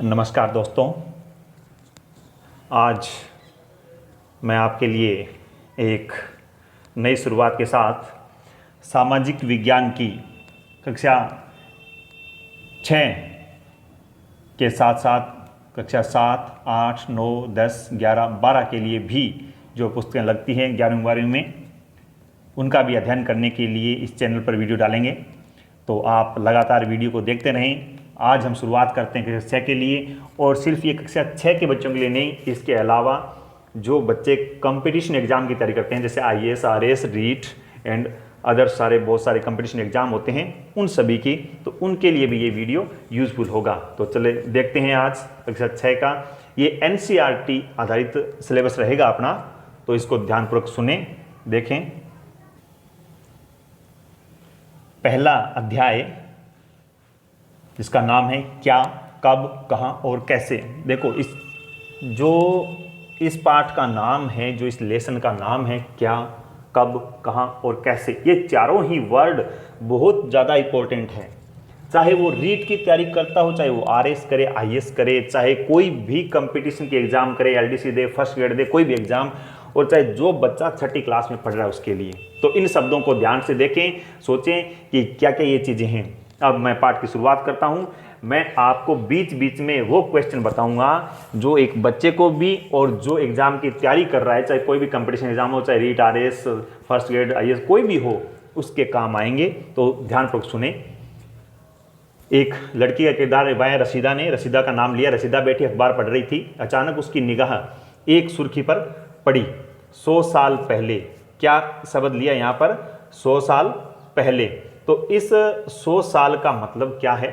नमस्कार दोस्तों, आज मैं आपके लिए एक नई शुरुआत के साथ सामाजिक विज्ञान की कक्षा 6 के साथ साथ कक्षा 7, 8, 9, 10, 11, 12 के लिए भी जो पुस्तकें लगती हैं 11वीं 12वीं में, उनका भी अध्ययन करने के लिए इस चैनल पर वीडियो डालेंगे। तो आप लगातार वीडियो को देखते रहें। आज हम शुरुआत करते हैं कक्षा 6 के लिए, और सिर्फ ये कक्षा 6 के बच्चों के लिए नहीं, इसके अलावा जो बच्चे कंपटीशन एग्जाम की तैयारी करते हैं, जैसे IAS, RAS, REET and other सारे बहुत सारे कंपटीशन एग्जाम होते हैं, उन सभी की, तो उनके लिए भी ये वीडियो यूजफुल होगा। तो चले देखते हैं आज कक्षा 6 का। ये NCERT आधारित सिलेबस रहेगा अपना, तो इसको ध्यानपूर्वक सुने, देखें। पहला अध्याय जिसका नाम है क्या, कब, कहाँ और कैसे। देखो, इस पाठ का नाम है, जो इस लेसन का नाम है, क्या, कब, कहाँ और कैसे, ये चारों ही वर्ड बहुत ज़्यादा इम्पोर्टेंट है। चाहे वो रीट की तैयारी करता हो, चाहे वो RAS करे, IAS करे, चाहे कोई भी कंपटीशन की एग्जाम करे, LDC दे, फर्स्ट ग्रेड दे, कोई भी एग्जाम, और चाहे जो बच्चा 6ठी क्लास में पढ़ रहा है उसके लिए। तो इन शब्दों को ध्यान से देखें, सोचें कि क्या क्या ये चीज़ें हैं। अब मैं पाठ की शुरुआत करता हूं। मैं आपको बीच बीच में वो क्वेश्चन बताऊंगा जो एक बच्चे को भी और जो एग्जाम की तैयारी कर रहा है, चाहे कोई भी कंपटीशन एग्जाम हो, चाहे REET, RAS, first grade, IAS कोई भी हो, उसके काम आएंगे। तो ध्यानपूर्वक सुने। एक लड़की का किरदार निभाया रशीदा ने। रशीदा का नाम लिया। रशीदा बैठी अखबार पढ़ रही थी। अचानक उसकी निगाह एक सुर्खी पर पड़ी। 100 साल पहले। क्या शब्द लिया यहाँ पर? 100 साल पहले। तो इस 100 साल का मतलब क्या है?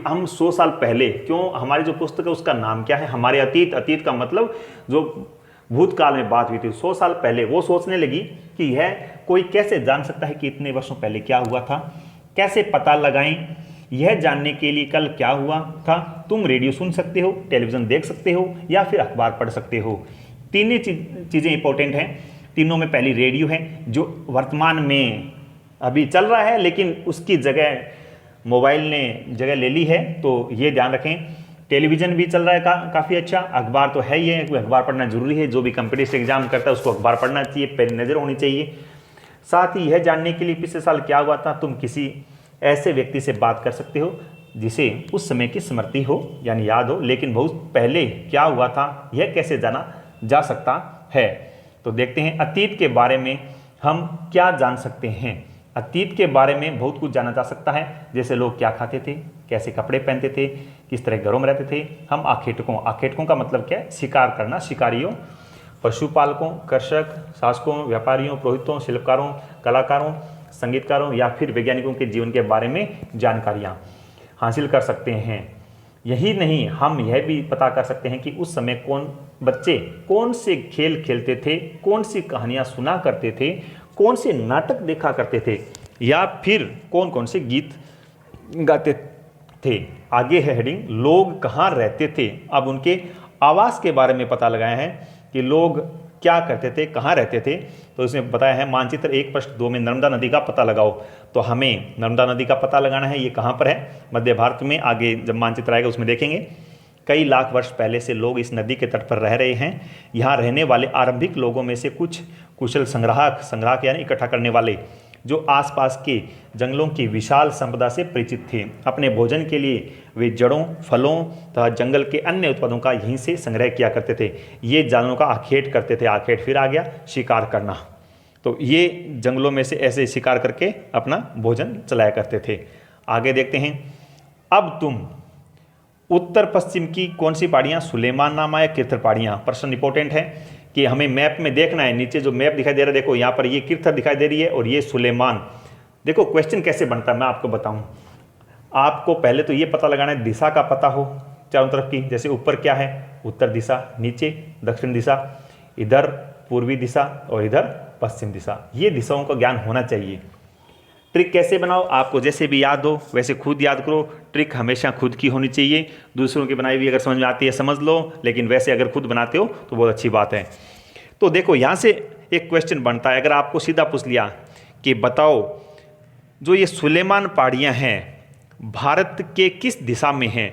हम 100 साल पहले क्यों, हमारी जो पुस्तक है उसका नाम क्या है? हमारे अतीत का मतलब जो भूतकाल में बात हुई थी 100 साल पहले। वो सोचने लगी कि यह कोई कैसे जान सकता है कि इतने वर्षों पहले क्या हुआ था, कैसे पता लगाएं। यह जानने के लिए कल क्या हुआ था। तुम रेडियो सुन सकते हो, टेलीविज़न देख सकते हो, या फिर अखबार पढ़ सकते हो। तीनों चीज़ें इंपॉर्टेंट हैं। तीनों में पहली रेडियो है, जो वर्तमान में अभी चल रहा है, लेकिन उसकी जगह मोबाइल ने जगह ले ली है, तो ये ध्यान रखें। टेलीविज़न भी चल रहा है काफ़ी अच्छा। अखबार तो है ही है, अखबार पढ़ना जरूरी है। जो भी कंपटीशन एग्जाम करता है उसको अखबार पढ़ना चाहिए, पे नज़र होनी चाहिए। साथ ही यह जानने के लिए पिछले साल क्या हुआ था, तुम किसी ऐसे व्यक्ति से बात कर सकते हो जिसे उस समय की स्मृति हो, यानी याद हो, लेकिन बहुत पहले क्या हुआ था यह कैसे जाना जा सकता है। तो देखते हैं अतीत के बारे में हम क्या जान सकते हैं। अतीत के बारे में बहुत कुछ जाना जा सकता है, जैसे लोग क्या खाते थे, कैसे कपड़े पहनते थे, किस तरह घरों में रहते थे। हम आखेटकों का मतलब क्या है? शिकार करना, शिकारियों, पशुपालकों, कृषक, शासकों, व्यापारियों, पुरोहितों, शिल्पकारों, कलाकारों, संगीतकारों या फिर वैज्ञानिकों के जीवन के बारे में जानकारियाँ हासिल कर सकते हैं। यही नहीं, हम यह भी पता कर सकते हैं कि उस समय बच्चे कौन से खेल खेलते थे, कौन सी कहानियाँ सुना करते थे, कौन से नाटक देखा करते थे, या फिर कौन कौन से गीत गाते थे। आगे है हेडिंग, लोग कहाँ रहते थे। अब उनके आवास के बारे में पता लगाया है कि लोग क्या करते थे, कहाँ रहते थे। तो इसमें बताया है मानचित्र 1 प्रश्न 2 में नर्मदा नदी का पता लगाओ। तो हमें नर्मदा नदी का पता लगाना है, ये कहाँ पर है? मध्य भारत में। आगे जब मानचित्र आएगा उसमें देखेंगे। कई लाख वर्ष पहले से लोग इस नदी के तट पर रह रहे हैं। यहाँ रहने वाले आरंभिक लोगों में से कुछ कुशल संग्राहक यानी इकट्ठा करने वाले, जो आसपास के जंगलों की विशाल संपदा से परिचित थे। अपने भोजन के लिए वे जड़ों, फलों तथा जंगल के अन्य उत्पादों का यहीं से संग्रह किया करते थे। ये जानवरों का आखेट करते थे। आखेट फिर आ गया शिकार करना। तो ये जंगलों में से ऐसे शिकार करके अपना भोजन चलाया करते थे। आगे देखते हैं। अब तुम उत्तर पश्चिम की कौन सी पहाड़ियाँ? सुलेमान नामा या किरथर पहाड़ियाँ? प्रश्न इंपॉर्टेंट है कि हमें मैप में देखना है। नीचे जो मैप दिखाई दे रहा है, देखो यहाँ पर ये किरथर दिखाई दे रही है और ये सुलेमान। देखो क्वेश्चन कैसे बनता है मैं आपको बताऊं। आपको पहले तो ये पता लगाना है, दिशा का पता हो चारों तरफ की। जैसे ऊपर क्या है? उत्तर दिशा, नीचे दक्षिण दिशा, इधर पूर्वी दिशा और इधर पश्चिम दिशा। ये दिशाओं का ज्ञान होना चाहिए। ट्रिक कैसे बनाओ? आपको जैसे भी याद हो वैसे खुद याद करो। ट्रिक हमेशा खुद की होनी चाहिए। दूसरों की बनाई हुई अगर समझ में आती है समझ लो, लेकिन वैसे अगर खुद बनाते हो तो बहुत अच्छी बात है। तो देखो यहाँ से एक क्वेश्चन बनता है। अगर आपको सीधा पूछ लिया कि बताओ जो ये सुलेमान पहाड़ियाँ हैं भारत के किस दिशा में हैं,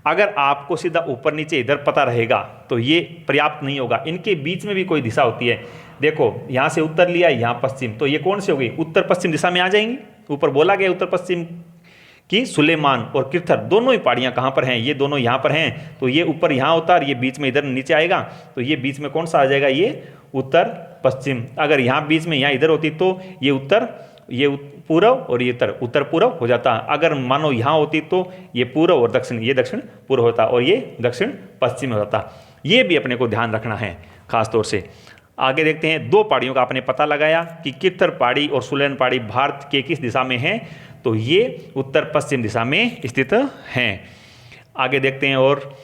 अगर आपको सीधा ऊपर नीचे इधर पता रहेगा तो ये पर्याप्त नहीं होगा, इनके बीच में भी कोई दिशा होती है। देखो यहाँ से उत्तर लिया, यहाँ पश्चिम, तो ये कौन सी होगी, उत्तर पश्चिम दिशा में आ जाएंगी। ऊपर बोला गया उत्तर पश्चिम कि सुलेमान और किरथर दोनों ही पहाड़ियाँ कहाँ पर हैं, ये दोनों यहाँ पर हैं, तो ये ऊपर यहाँ होता और ये बीच में इधर नीचे आएगा, तो ये बीच में कौन सा आ जाएगा, ये उत्तर पश्चिम। अगर यहाँ बीच में यहाँ इधर होती तो ये उत्तर, ये पूर्व और ये उत्तर पूर्व हो जाता। अगर मानो यहाँ होती तो ये पूर्व और दक्षिण, ये दक्षिण पूर्व होता और ये दक्षिण पश्चिम हो जाता। ये भी अपने को ध्यान रखना है खास तौर से। आगे देखते हैं, दो पहाड़ियों का आपने पता लगाया कि किरथर पहाड़ी और सुलेमान पहाड़ी भारत के किस दिशा में हैं, तो ये उत्तर पश्चिम दिशा में स्थित हैं। आगे देखते हैं, और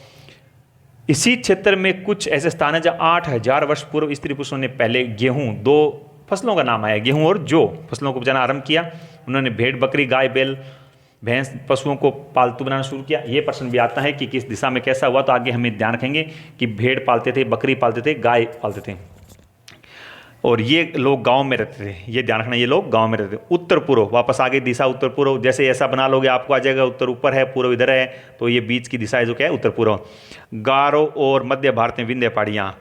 इसी क्षेत्र में कुछ ऐसे स्थान हैं जहाँ 8000 वर्ष पूर्व स्त्री पुरुषों ने पहले गेहूं, दो फसलों का नाम आया, गेहूं और जौ फसलों को उपजाना आरंभ किया। उन्होंने भेड़ बकरी गाय बैल भैंस पशुओं को पालतू बनाना शुरू किया। ये प्रश्न भी आता है कि किस दिशा में कैसा हुआ, तो आगे हमें ध्यान रखेंगे कि भेड़ पालते थे, बकरी पालते थे, गाय पालते थे, और ये लोग गांव में रहते थे। ये ध्यान रखना, ये लोग गांव में रहते थे। उत्तर पूर्व, वापस आगे दिशा उत्तर पूर्व, जैसे ऐसा बना लोगे आपको आ जाएगा, उत्तर ऊपर है पूर्व इधर है, तो ये बीच की दिशा है जो क्या है, उत्तर पूर्व। गारो और मध्य भारत में विंध्य पहाड़ियाँ,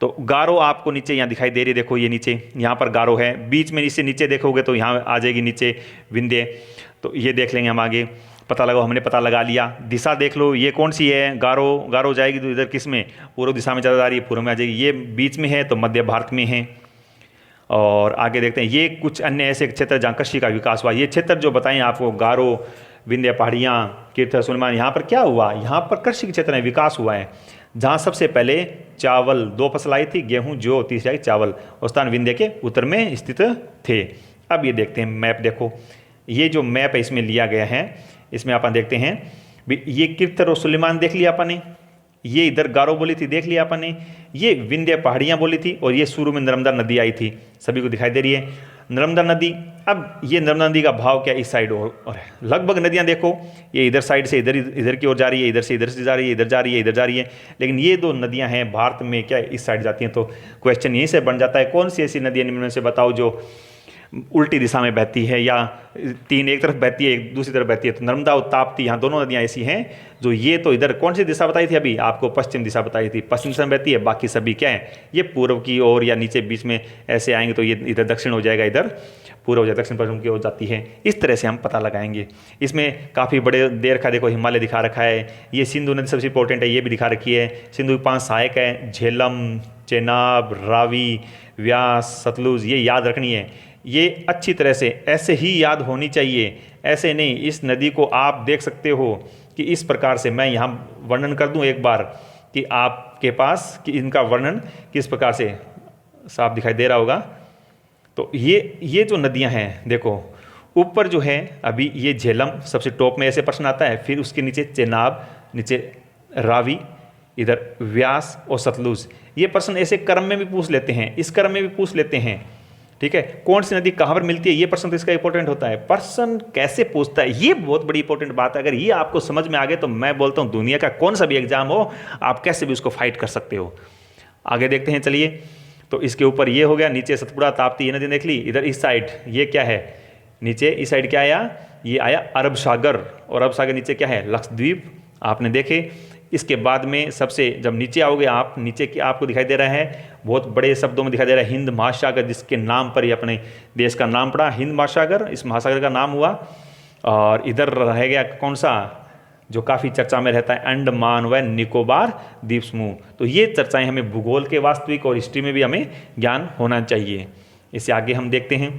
तो गारो आपको नीचे यहाँ दिखाई दे रही है, देखो ये नीचे यहाँ पर गारो है, बीच में इससे नीचे देखोगे तो यहाँ आ जाएगी नीचे विंध्य, तो ये देख लेंगे हम आगे। पता लगाओ, हमने पता लगा लिया। दिशा देख लो ये कौन सी है, गारो जाएगी तो इधर किस में, पूर्व दिशा में चला जा रही है, पूर्व में आ जाएगी। ये बीच में है तो मध्य भारत में है। और आगे देखते हैं, ये कुछ अन्य ऐसे क्षेत्र जहाँ कृषि का विकास हुआ। ये क्षेत्र जो बताएं आपको, गारो, विंध्य पहाड़ियाँ, किरथर, सुलेमान, यहाँ पर क्या हुआ, यहाँ पर कृषि के क्षेत्र में विकास हुआ है, जहाँ सबसे पहले चावल 2 फसल आई थी, गेहूं जौ, तीसरी आई चावल, और स्थान विंध्य के उत्तर में स्थित थे। अब ये देखते हैं मैप, देखो ये जो मैप है इसमें लिया गया है, इसमें अपन देखते हैं, ये किरथर और सुलेमान देख लिया अपन ने, ये इधर गारो बोली थी देख लिया अपन ने, ये विंध्य पहाड़ियाँ बोली थी, और ये शुरू में नर्मदा नदी आई थी, सभी को दिखाई दे रही है नर्मदा नदी। अब ये नर्मदा नदी का भाव क्या इस साइड और है, लगभग नदियाँ देखो ये इधर साइड से इधर की ओर जा रही है, इधर से जा रही है, इधर जा रही है, इधर जा रही है, लेकिन ये दो नदियाँ हैं भारत में क्या इस साइड जाती हैं। तो क्वेश्चन यहीं से बन जाता है, कौन सी ऐसी नदियाँ निम्न में से बताओ जो उल्टी दिशा में बहती है, या तीन एक तरफ बहती है एक दूसरी तरफ बहती है। तो नर्मदा और ताप्ती, यहाँ दोनों नदियाँ ऐसी हैं जो ये तो इधर कौन सी दिशा बताई थी अभी आपको, पश्चिम दिशा बताई थी, पश्चिम दिशा में बहती है, बाकी सभी क्या है ये पूर्व की ओर या नीचे बीच में ऐसे आएंगे, तो ये इधर दक्षिण हो जाएगा, इधर पूर्व हो जाएगा, दक्षिण पश्चिम की ओर जाती है। इस तरह से हम पता लगाएंगे। इसमें काफ़ी बड़े देर का देखो हिमालय दिखा रखा है, ये सिंधु नदी सबसे इंपॉर्टेंट है, ये भी दिखा रखी है। सिंधु की 5 सहायक है, झेलम, चेनाब, रावी, व्यास, सतलुज, ये याद रखनी है। ये अच्छी तरह से ऐसे ही याद होनी चाहिए, ऐसे नहीं। इस नदी को आप देख सकते हो कि इस प्रकार से, मैं यहाँ वर्णन कर दूं एक बार कि आपके पास कि इनका वर्णन किस प्रकार से साफ दिखाई दे रहा होगा। तो ये जो नदियाँ हैं देखो, ऊपर जो है अभी ये झेलम सबसे टॉप में ऐसे प्रश्न आता है, फिर उसके नीचे चेनाब, नीचे रावी, इधर व्यास और सतलुज। ये प्रश्न ऐसे क्रम में भी पूछ लेते हैं, इस क्रम में भी पूछ लेते हैं, ठीक है। कौन सी नदी कहाँ पर मिलती है ये प्रश्न तो इसका इंपॉर्टेंट होता है। प्रश्न कैसे पूछता है ये बहुत बड़ी इंपॉर्टेंट बात है। अगर ये आपको समझ में आ गए तो मैं बोलता हूँ दुनिया का कौन सा भी एग्जाम हो आप कैसे भी उसको फाइट कर सकते हो। आगे देखते हैं, चलिए। तो इसके ऊपर ये हो गया, नीचे सतपुड़ा ताप्ती ये नदी देख ली। इधर इस साइड ये क्या है, नीचे इस साइड क्या आया, ये आया अरब सागर, और अरब सागर नीचे क्या है, लक्षद्वीप आपने देखे। इसके बाद में सबसे जब नीचे आओगे आप, नीचे क्या आपको दिखाई दे रहा है, बहुत बड़े शब्दों में दिखाई दे रहा है हिंद महासागर, जिसके नाम पर ही अपने देश का नाम पड़ा, हिंद महासागर, इस महासागर का नाम हुआ। और इधर रह गया कौन सा, जो काफ़ी चर्चा में रहता है, अंडमान व निकोबार द्वीप समूह। तो ये चर्चाएं हमें भूगोल के वास्तविक और हिस्ट्री में भी हमें ज्ञान होना चाहिए। इससे आगे हम देखते हैं,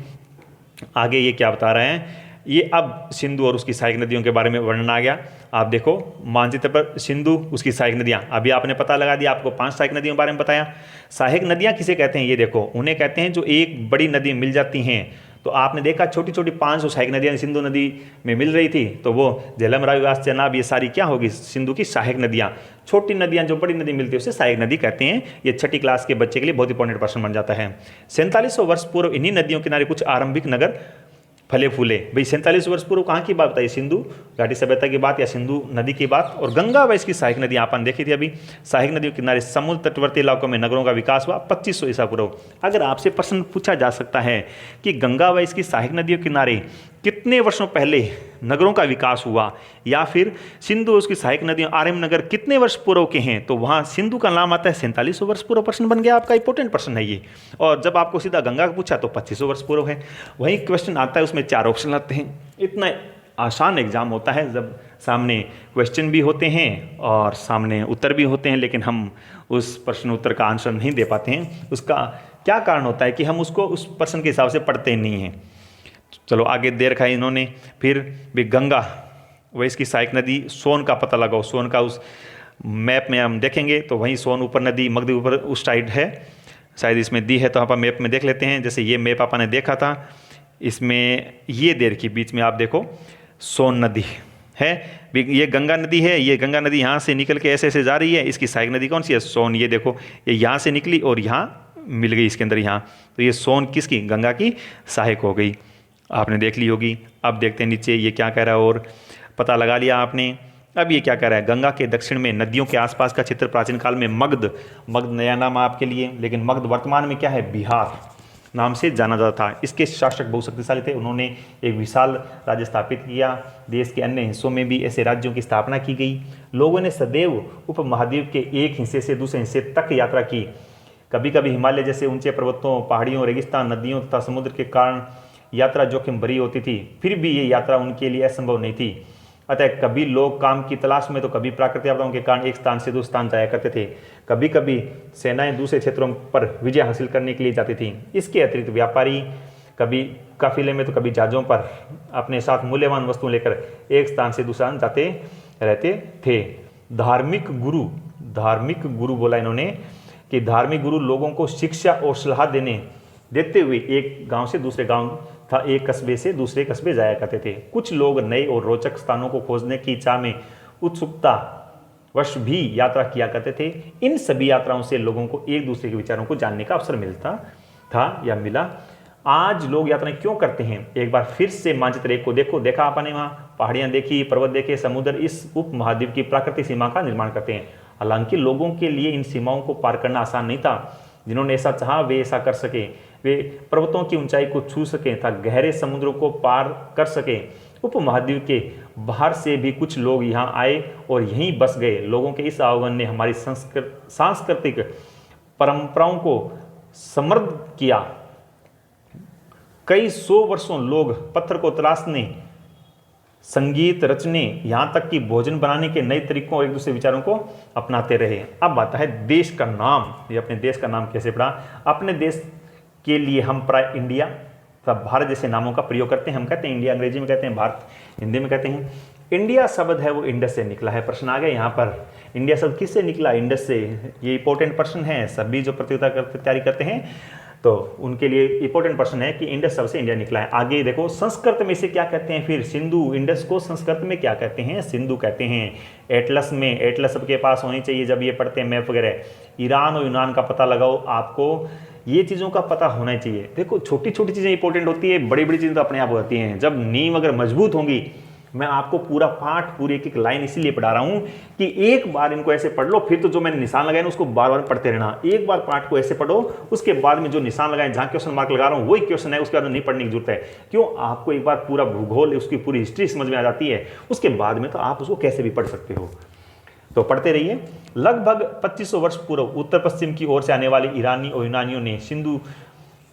आगे ये क्या बता रहे हैं। ये अब सिंधु और उसकी सहायक नदियों के बारे में वर्णन आ गया। आप देखो मानचित्र पर सिंधु, उसकी सहायक नदियाँ, अभी आपने पता लगा दिया, आपको 5 सहायक नदियों के बारे में बताया। सहायक नदियाँ किसे कहते हैं, ये देखो, उन्हें कहते हैं जो एक बड़ी नदी मिल जाती हैं। तो आपने देखा छोटी छोटी 500 सहायक नदियाँ सिंधु नदी में मिल रही थी, तो वो झेलम, रावी, व्यास, चेनाब ये सारी क्या होगी, सिंधु की सहायक नदियाँ। छोटी नदियाँ जो बड़ी नदी मिलती है उसे सहायक नदी कहते हैं। ये 6ठी क्लास के बच्चे के लिए बहुत इंपॉर्टेंट प्रश्न बन जाता है। 4700 वर्ष पूर्व इन्हीं नदियों किनारे कुछ आरंभिक नगर फले फूले। भाई 47 वर्ष पूर्व कहाँ की बात बताइए, सिंधु घाटी सभ्यता की बात या सिंधु नदी की बात। और गंगा व इसकी सहायक नदी आपने देखी थी अभी। सहायक नदियों के किनारे समुद्र तटवर्ती इलाकों में नगरों का विकास हुआ 2500 ईसा पूर्व। अगर आपसे प्रश्न पूछा जा सकता है कि गंगा व इसकी सहायक नदियों के किनारे कितने वर्षों पहले नगरों का विकास हुआ, या फिर सिंधु उसकी सहायक नदियों आर्यन नगर कितने वर्ष पूर्व के हैं, तो वहाँ सिंधु का नाम आता है 4700 वर्ष पूर्व। प्रश्न बन गया आपका, इंपॉर्टेंट प्रश्न है ये। और जब आपको सीधा गंगा का पूछा तो 2500 वर्ष पूर्व है। वही क्वेश्चन आता है, उसमें 4 ऑप्शन आते हैं। इतना आसान एग्जाम होता है जब सामने क्वेश्चन भी होते हैं और सामने उत्तर भी होते हैं, लेकिन हम उस प्रश्न उत्तर का आंसर नहीं दे पाते हैं। उसका क्या कारण होता है कि हम उसको उस प्रश्न के हिसाब से पढ़ते नहीं हैं। चलो आगे दे रखा है इन्होंने, फिर भी गंगा व इसकी सहायक नदी सोन का पता लगाओ। सोन का उस मैप में हम देखेंगे तो वहीं सोन ऊपर नदी मगध ऊपर उस साइड है, शायद इसमें दी है तो आप मैप में देख लेते हैं। जैसे ये मैप आपने देखा था, इसमें ये देर की बीच में आप देखो सोन नदी है, ये गंगा नदी है। ये गंगा नदी यहाँ से निकल के ऐसे ऐसे जा रही है। इसकी सहायक नदी कौन सी है? सोन। ये देखो ये यहाँ से निकली और यहाँ मिल गई इसके अंदर यहाँ, तो ये सोन किसकी? गंगा की सहायक हो गई। आपने देख ली होगी। अब देखते हैं नीचे ये क्या कह रहा है, और पता लगा लिया आपने। अब ये क्या कह रहा है, गंगा के दक्षिण में नदियों के आसपास का क्षेत्र प्राचीन काल में मगध, मगध नया नाम आपके लिए, लेकिन मगध वर्तमान में क्या है? बिहार नाम से जाना जाता था। इसके शासक बहुत शक्तिशाली थे, उन्होंने एक विशाल राज्य स्थापित किया। देश के अन्य हिस्सों में भी ऐसे राज्यों की स्थापना की गई। लोगों ने सदैव उपमहाद्वीप के एक हिस्से से दूसरे हिस्से तक यात्रा की। कभी कभी हिमालय जैसे ऊंचे पर्वतों, पहाड़ियों, रेगिस्तान, नदियों तथा समुद्र के कारण यात्रा जोखिम भरी होती थी, फिर भी ये यात्रा उनके लिए असंभव नहीं थी। अतः कभी लोग काम की तलाश में तो कभी प्राकृतिक आपदाओं के कारण एक स्थान से दूसरे स्थान जाया करते थे। कभी कभी सेनाएं दूसरे क्षेत्रों पर विजय हासिल करने के लिए जाती थीं। इसके अतिरिक्त व्यापारी कभी काफिले में तो कभी जहाजों पर अपने साथ मूल्यवान वस्तुएं लेकर एक स्थान से दूसरा स्थान जाते रहते थे। धार्मिक गुरु बोला इन्होंने कि धार्मिक गुरु लोगों को शिक्षा और सलाह देते हुए एक गांव से दूसरे गांव था एक कस्बे से दूसरे कस्बे जाया करते थे। कुछ लोग नए और रोचक स्थानों को खोजने की इच्छा में उत्सुकता वश भी यात्रा किया करते थे। इन सभी यात्राओं से लोगों को एक दूसरे के विचारों को जानने का अवसर मिलता था या मिला। आज लोग यात्राएं क्यों करते हैं? एक बार फिर से मानचित्र एक को देखा आपने, वहाँ पहाड़ियाँ देखी, पर्वत देखे, समुद्र इस उपमहाद्वीप की प्राकृतिक सीमा का निर्माण करते हैं। हालांकि लोगों के लिए इन सीमाओं को पार करना आसान नहीं था। जिन्होंने ऐसा चाहा वे ऐसा कर सके, वे पर्वतों की ऊंचाई को छू सके तथा गहरे समुद्रों को पार कर सके। उपमहाद्वीप के बाहर से भी कुछ लोग यहाँ आए और यहीं बस गए। लोगों के इस आगमन ने हमारी सांस्कृतिक परंपराओं को समृद्ध किया। कई 100 वर्षों लोग पत्थर को तराशने, संगीत रचने, यहाँ तक कि भोजन बनाने के नए तरीकों और एक दूसरे विचारों को अपनाते रहे। अब आता है देश का नाम। ये अपने देश का नाम कैसे पड़ा? अपने देश के लिए हम प्राय इंडिया तथा भारत जैसे नामों का प्रयोग करते हैं। हम कहते हैं इंडिया अंग्रेजी में कहते हैं, भारत हिंदी में कहते हैं। इंडिया शब्द है वो इंडस से निकला है। प्रश्न आ गया यहाँ पर, इंडिया शब्द किससे निकला? इंडस से। ये इंपॉर्टेंट प्रश्न है, सभी जो प्रतियोगिता तैयारी करते हैं तो उनके लिए इंपॉर्टेंट प्रश्न है कि इंडस शब्द से इंडिया निकला है। आगे देखो संस्कृत में इसे क्या कहते हैं? फिर सिंधु, इंडस को संस्कृत में क्या कहते हैं? सिंधु कहते हैं। एटलस में, एटलस सबके पास होनी चाहिए जब ये पढ़ते हैं मैप वगैरह। ईरान और यूनान का पता लगाओ, आपको ये चीज़ों का पता होना चाहिए। देखो छोटी छोटी चीज़ें इंपॉर्टेंट होती है, बड़ी बड़ी चीज़ें तो अपने आप होती हैं। जब नींव अगर मजबूत होंगी, मैं आपको पूरा पाठ, पूरी एक एक लाइन इसीलिए पढ़ा रहा हूँ कि एक बार इनको ऐसे पढ़ लो, फिर तो जो मैंने निशान लगाए ना उसको बार बार पढ़ते रहना। एक बार पाठ को ऐसे पढ़ो, उसके बाद में जो निशान लगाए, जहाँ क्वेश्चन मार्क लगा रहा हूँ वही क्वेश्चन है, उसके बाद नहीं पढ़ने की जरूरत है। क्यों? आपको एक बार पूरा भूगोल, उसकी पूरी हिस्ट्री समझ में आ जाती है, उसके बाद में तो आप उसको कैसे भी पढ़ सकते हो। तो पढ़ते रहिए। लगभग 2500 वर्ष पूर्व उत्तर पश्चिम की ओर से आने वाले ईरानी और यूनानियों ने सिंधु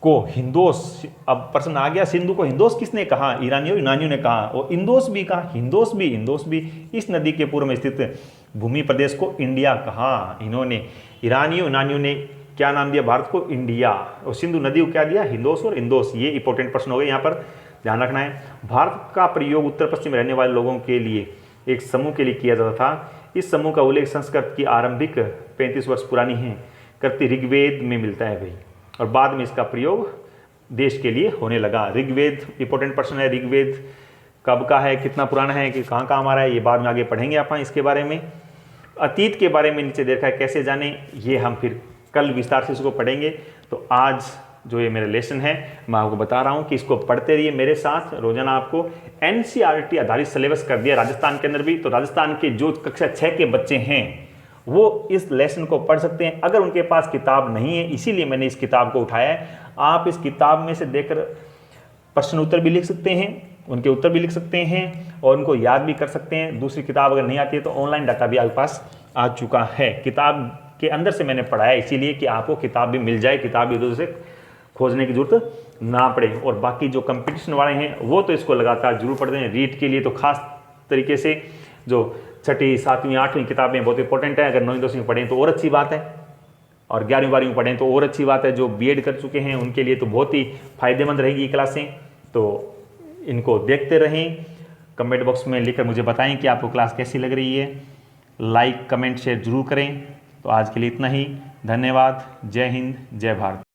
को हिंदोस, अब प्रश्न आ गया, सिंधु को हिंदोस किसने कहा? ईरानियों और यूनानियों ने कहा, और इंदोस भी कहा। हिंदोस भी इस नदी के पूर्व में स्थित भूमि प्रदेश को इंडिया कहा इन्होंने। ईरानियों यूनानियों ने क्या नाम दिया? भारत को इंडिया, और सिंधु नदी को क्या दिया? हिंदोस और इंदोस। ये इंपॉर्टेंट प्रश्न हो गए, यहाँ पर ध्यान रखना है। भारत का प्रयोग उत्तर पश्चिम में रहने वाले लोगों के लिए एक समूह के लिए किया जाता था। इस समूह का उल्लेख संस्कृत की आरंभिक 35 वर्ष पुरानी है कृति ऋग्वेद में मिलता है भाई, और बाद में इसका प्रयोग देश के लिए होने लगा। ऋग्वेद इंपॉर्टेंट प्रश्न है। ऋग्वेद कब का है, कितना पुराना है, कि कहाँ कहाँ हमारा है, ये बाद में आगे पढ़ेंगे अपन इसके बारे में। अतीत के बारे में नीचे देखा है, कैसे जाने, ये हम फिर कल विस्तार से इसको पढ़ेंगे। तो आज जो ये मेरा लेसन है मैं आपको बता रहा हूँ कि इसको पढ़ते रहिए मेरे साथ। रोजाना आपको NCERT आधारित सिलेबस कर दिया राजस्थान के अंदर भी, तो राजस्थान के जो कक्षा 6 के बच्चे हैं वो इस लेसन को पढ़ सकते हैं। अगर उनके पास किताब नहीं है, इसीलिए मैंने इस किताब को उठाया है, आप इस किताब में से देखकर प्रश्न उत्तर भी लिख सकते हैं उनके उत्तर भी लिख सकते हैं और उनको याद भी कर सकते हैं। दूसरी किताब अगर नहीं आती है तो ऑनलाइन डाटा भी आपके पास आ चुका है। किताब के अंदर से मैंने पढ़ाया इसीलिए कि आपको किताब भी मिल जाए, किताब भी उधर से खोजने की जरूरत ना पड़े। और बाकी जो कंपटीशन वाले हैं वो तो इसको लगातार जरूर पढ़ते हैं। रीट के लिए तो खास तरीके से जो 6ठी 7वीं 8वीं किताबें बहुत इंपॉर्टेंट है। अगर 9वीं 10वीं पढ़ें तो और अच्छी बात है, और 11वीं 12वीं पढ़ें तो और अच्छी बात है। जो बीएड कर चुके हैं उनके लिए तो बहुत ही फायदेमंद रहेगी ये क्लासें। तो इनको देखते रहें। कमेंट बॉक्स में लिखकर मुझे बताएं कि आपको क्लास कैसी लग रही है। लाइक कमेंट शेयर जरूर करें। तो आज के लिए इतना ही। धन्यवाद। जय हिंद, जय भारत।